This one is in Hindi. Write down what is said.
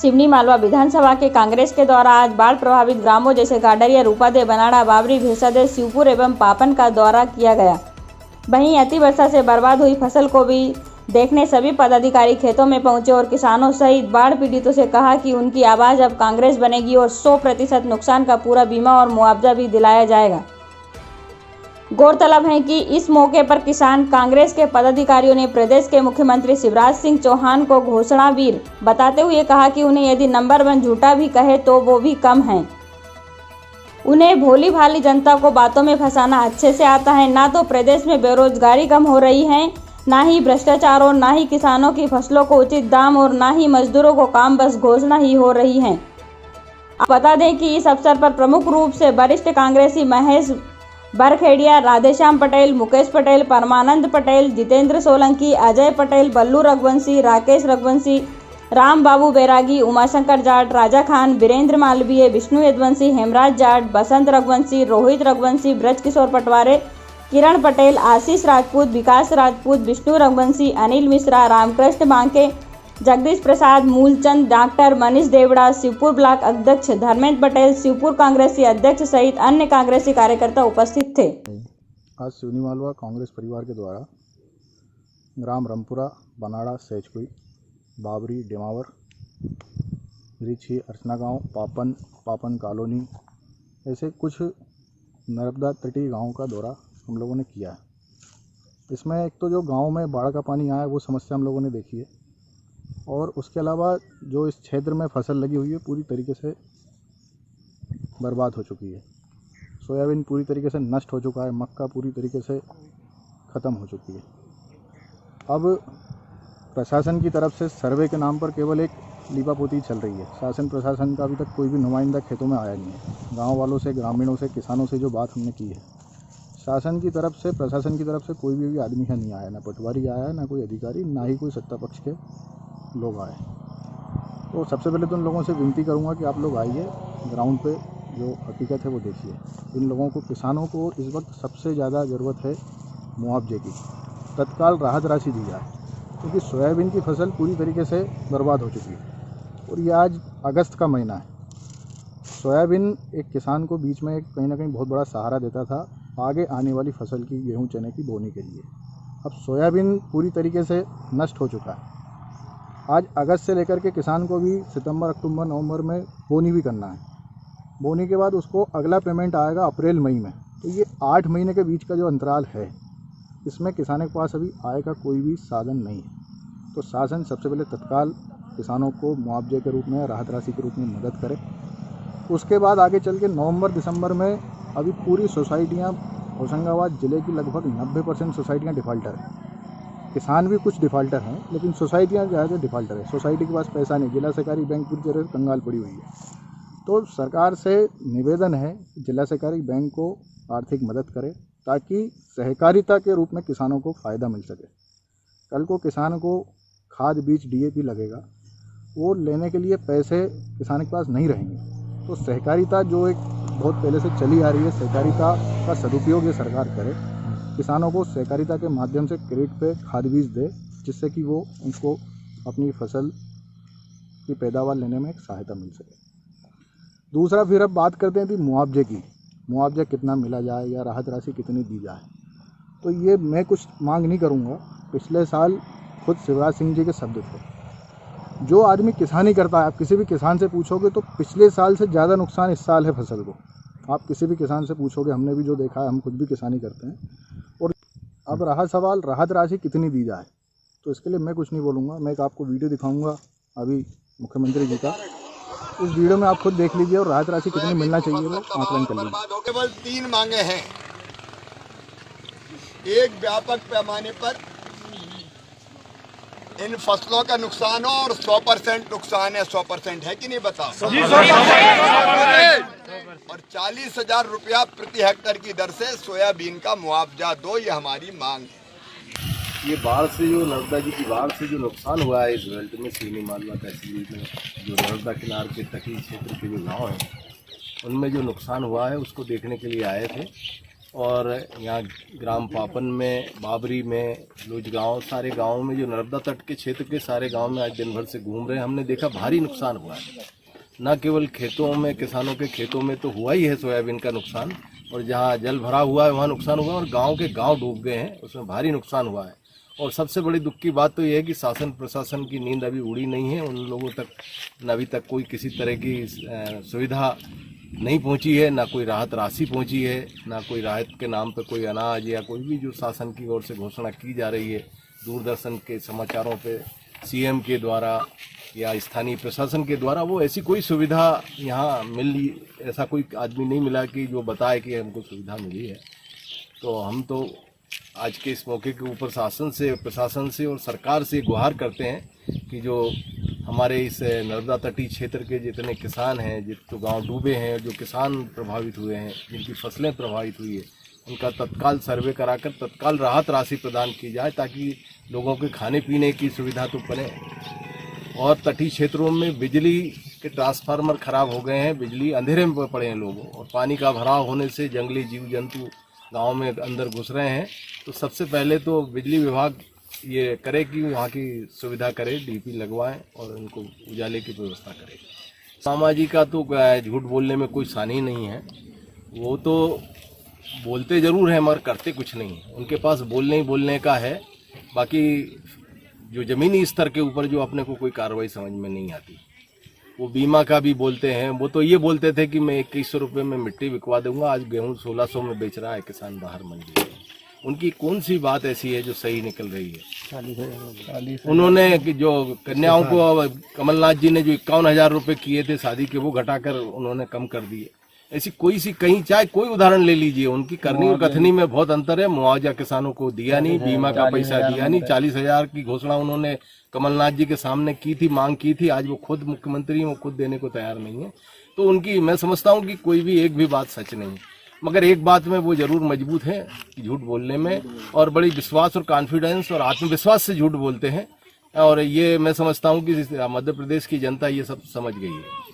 सिवनी मालवा विधानसभा के कांग्रेस के द्वारा आज बाढ़ प्रभावित ग्रामों जैसे गाडरिया, रूपादे, बनाड़ा, बाबरी, भेसादे, शिवपुर एवं पापन का दौरा किया गया। वहीं अति वर्षा से बर्बाद हुई फसल को भी देखने सभी पदाधिकारी खेतों में पहुंचे और किसानों सहित बाढ़ पीड़ितों से कहा कि उनकी आवाज अब कांग्रेस बनेगी और 100% नुकसान का पूरा बीमा और मुआवजा भी दिलाया जाएगा। गौरतलब है कि इस मौके पर किसान कांग्रेस के पदाधिकारियों ने प्रदेश के मुख्यमंत्री शिवराज सिंह चौहान को घोषणावीर बताते हुए कहा कि उन्हें यदि नंबर 1 झूठा भी कहे तो वो भी कम है। उन्हें भोली भाली जनता को बातों में फंसाना अच्छे से आता है। ना तो प्रदेश में बेरोजगारी कम हो रही है, ना ही भ्रष्टाचार और ना ही किसानों की फसलों को उचित दाम और ना ही मजदूरों को काम, बस घोषणा ही हो रही है। बता दें कि इस अवसर पर प्रमुख रूप से वरिष्ठ कांग्रेसी महेश बरखेड़िया, राधेश्याम पटेल, मुकेश पटेल, परमानंद पटेल, जितेंद्र सोलंकी, अजय पटेल, बल्लू रघुवंशी, राकेश रघुवंशी, राम बाबू बैरागी, उमाशंकर जाट, राजा खान, वीरेंद्र मालवीय, विष्णु यदवंशी, हेमराज जाट, बसंत रघुवंशी, रोहित रघुवंशी, ब्रज किशोर पटवारे, किरण पटेल, आशीष राजपूत, विकास राजपूत, विष्णु रघुवंशी, अनिल मिश्रा, रामकृष्ण बांके, जगदीश प्रसाद, मूलचंद, डॉक्टर मनीष देवड़ा, शिवपुर ब्लॉक अध्यक्ष धर्मेंद्र पटेल, शिवपुर कांग्रेसी अध्यक्ष सहित अन्य कांग्रेसी कार्यकर्ता उपस्थित थे। आज सिवनी मालवा कांग्रेस परिवार के द्वारा ग्राम रामपुरा, बनाड़ा, सेजपुरी, बाबरी, डेमावर, रिछी, अर्चना गांव, पापन कॉलोनी ऐसे कुछ नर्मदा तटीय गांवों का दौरा हम लोगों ने किया है। इसमें एक तो जो गांव में बाढ़ का पानी आया है वो समस्या हम लोगों ने देखी है और उसके अलावा जो इस क्षेत्र में फसल लगी हुई है पूरी तरीके से बर्बाद हो चुकी है। सोयाबीन पूरी तरीके से नष्ट हो चुका है, मक्का पूरी तरीके से ख़त्म हो चुकी है। अब प्रशासन की तरफ से सर्वे के नाम पर केवल एक लीपापोती चल रही है। शासन प्रशासन का अभी तक कोई भी नुमाइंदा खेतों में आया नहीं है। गांव वालों से, ग्रामीणों से, किसानों से जो बात हमने की है, शासन की तरफ से, प्रशासन की तरफ से कोई भी आदमी है नहीं आया, ना पटवारी आया है, ना कोई अधिकारी, ना ही कोई सत्ता पक्ष के लोग आए। तो सबसे पहले तो उन लोगों से विनती करूंगा कि आप लोग आइए, ग्राउंड पे जो हकीकत है वो देखिए। इन लोगों को, किसानों को इस वक्त सबसे ज़्यादा ज़रूरत है मुआवजे की, तत्काल राहत राशि दी जाए, क्योंकि सोयाबीन की फसल पूरी तरीके से बर्बाद हो चुकी है और ये आज अगस्त का महीना है। सोयाबीन एक किसान को बीच में कहीं ना कहीं बहुत बड़ा सहारा देता था आगे आने वाली फसल की, गेहूँ चने की बोनी के लिए। अब सोयाबीन पूरी तरीके से नष्ट हो चुका है। आज अगस्त से लेकर के किसान को भी सितंबर, अक्टूबर, नवंबर में बोनी भी करना है। बोनी के बाद उसको अगला पेमेंट आएगा अप्रैल, मई में। तो ये 8 महीने के बीच का जो अंतराल है, इसमें किसानों के पास अभी आय का कोई भी साधन नहीं है। तो शासन सबसे पहले तत्काल किसानों को मुआवजे के रूप में, राहत राशि के रूप में मदद करे। उसके बाद आगे चल के नवंबर, दिसंबर में अभी पूरी सोसाइटियाँ, होशंगाबाद ज़िले की लगभग 90% सोसाइटियाँ डिफ़ाल्टर हैं। किसान भी कुछ डिफ़ाल्टर हैं, लेकिन सोसाइटियाँ ज़्यादा डिफ़ाल्टर है। सोसाइटी के पास पैसा नहीं, जिला सहकारी बैंक पूरी तरह कंगाल पड़ी हुई है। तो सरकार से निवेदन है कि जिला सहकारी बैंक को आर्थिक मदद करे ताकि सहकारिता के रूप में किसानों को फ़ायदा मिल सके। कल को किसान को खाद, बीज, DAP लगेगा, वो लेने के लिए पैसे किसान के पास नहीं रहेंगे। तो सहकारिता जो एक बहुत पहले से चली आ रही है, सहकारिता का सदुपयोग ये सरकार करे, किसानों को सहकारिता के माध्यम से क्रेडिट पे खाद बीज दे, जिससे कि वो उनको अपनी फसल की पैदावार लेने में एक सहायता मिल सके। दूसरा, फिर अब बात करते हैं कि मुआवजे की, मुआवजा कितना मिला जाए या राहत राशि कितनी दी जाए। तो ये मैं कुछ मांग नहीं करूँगा। पिछले साल खुद शिवराज सिंह जी के शब्द थे, जो आदमी किसानी करता है, आप किसी भी किसान से पूछोगे तो पिछले साल से ज़्यादा नुकसान इस साल है फसल को। आप किसी भी किसान से पूछोगे, हमने भी जो देखा है, हम खुद भी किसानी करते हैं। और अब रहा सवाल राहत राशि कितनी दी जाए, तो इसके लिए मैं कुछ नहीं बोलूँगा। मैं एक आपको वीडियो दिखाऊंगा अभी मुख्यमंत्री जी का, उस वीडियो में आप खुद देख लीजिए और राहत राशि कितनी मिलना चाहिए वो आकलन कर लीजिए। केवल 3 मांगे हैं। एक, व्यापक पैमाने पर इन फसलों का नुकसान हो और 100% नुकसान है। 100% है कि नहीं बताओ? और 40,000 रुपया प्रति हेक्टेयर की दर से सोयाबीन का मुआवजा दो, ये हमारी मांग है। ये बाढ़ से जो नर्मदा जी की बाढ़ से जो नुकसान हुआ है इस बेल्ट में, सिवनी मालवा तहसील में जो नर्मदा किनारे के तटीय क्षेत्र के जो गाँव हैं, उनमें जो नुकसान हुआ है उसको देखने के लिए आए थे और यहाँ ग्राम पापन में, बाबरी में, लोजगांव, सारे गांवों में जो नर्मदा तट के क्षेत्र के सारे गांव में आज दिन भर से घूम रहे हैं, हमने देखा भारी नुकसान हुआ है। न केवल खेतों में, किसानों के खेतों में तो हुआ ही है सोयाबीन का नुकसान, और जहाँ जल भरा हुआ है वहाँ नुकसान हुआ, और गाँव के गाँव डूब गए हैं, उसमें भारी नुकसान हुआ है। और सबसे बड़ी दुख की बात तो यह है कि शासन प्रशासन की नींद अभी उड़ी नहीं है, उन लोगों तक अभी तक कोई किसी तरह की सुविधा नहीं पहुंची है, ना कोई राहत राशि पहुंची है, ना कोई राहत के नाम पे कोई अनाज या कोई भी जो शासन की ओर से घोषणा की जा रही है दूरदर्शन के समाचारों पे, सीएम के द्वारा या स्थानीय प्रशासन के द्वारा, वो ऐसी कोई सुविधा यहाँ मिली, ऐसा कोई आदमी नहीं मिला कि जो बताए कि हमको सुविधा मिली है। तो हम तो आज के इस मौके के ऊपर शासन से, प्रशासन से और सरकार से गुहार करते हैं कि जो हमारे इस नर्मदा तटीय क्षेत्र के जितने किसान हैं, जो गांव डूबे हैं, जो किसान प्रभावित हुए हैं, जिनकी फसलें प्रभावित हुई है, उनका तत्काल सर्वे कराकर तत्काल राहत राशि प्रदान की जाए, ताकि लोगों के खाने पीने की सुविधा तो बने। और तटीय क्षेत्रों में बिजली के ट्रांसफार्मर खराब हो गए हैं, बिजली अंधेरे में पड़े हैं लोगों, और पानी का भराव होने से जंगली जीव जंतु गाँव में अंदर घुस रहे हैं। तो सबसे पहले तो बिजली विभाग ये करे कि वहाँ की सुविधा करे, डीपी लगवाएं और उनको उजाले की व्यवस्था करें। सामाजिक का तो झूठ बोलने में कोई सानी नहीं है, वो तो बोलते ज़रूर हैं मगर करते कुछ नहीं है। उनके पास बोलने का है, बाकी जो ज़मीनी स्तर के ऊपर जो अपने को कोई कार्रवाई समझ में नहीं आती। वो बीमा का भी बोलते हैं, वो तो ये बोलते थे कि मैं 2100 रुपये में मिट्टी बिकवा दूंगा, आज गेहूँ 1600 में बेच रहा है किसान बाहर मंडी में। उनकी कौन सी बात ऐसी है जो सही निकल रही है? उन्होंने जो कन्याओं को, कमलनाथ जी ने जो 51,000 रुपये किए थे शादी के, वो घटाकर उन्होंने कम कर दिए। ऐसी कोई सी, कहीं चाहे कोई उदाहरण ले लीजिए, उनकी करनी और कथनी में बहुत अंतर है। मुआवजा किसानों को दिया नहीं, बीमा का पैसा दिया नहीं, 40,000 की घोषणा उन्होंने कमलनाथ जी के सामने की थी, मांग की थी, आज वो खुद मुख्यमंत्री हैं, वो खुद देने को तैयार नहीं है। तो उनकी, मैं समझता हूँ कि कोई भी एक भी बात सच नहीं, मगर एक बात में वो जरूर मजबूत है कि झूठ बोलने में, और बड़ी विश्वास और कॉन्फिडेंस और आत्मविश्वास से झूठ बोलते हैं। और ये मैं समझता हूँ कि मध्य प्रदेश की जनता ये सब समझ गई है।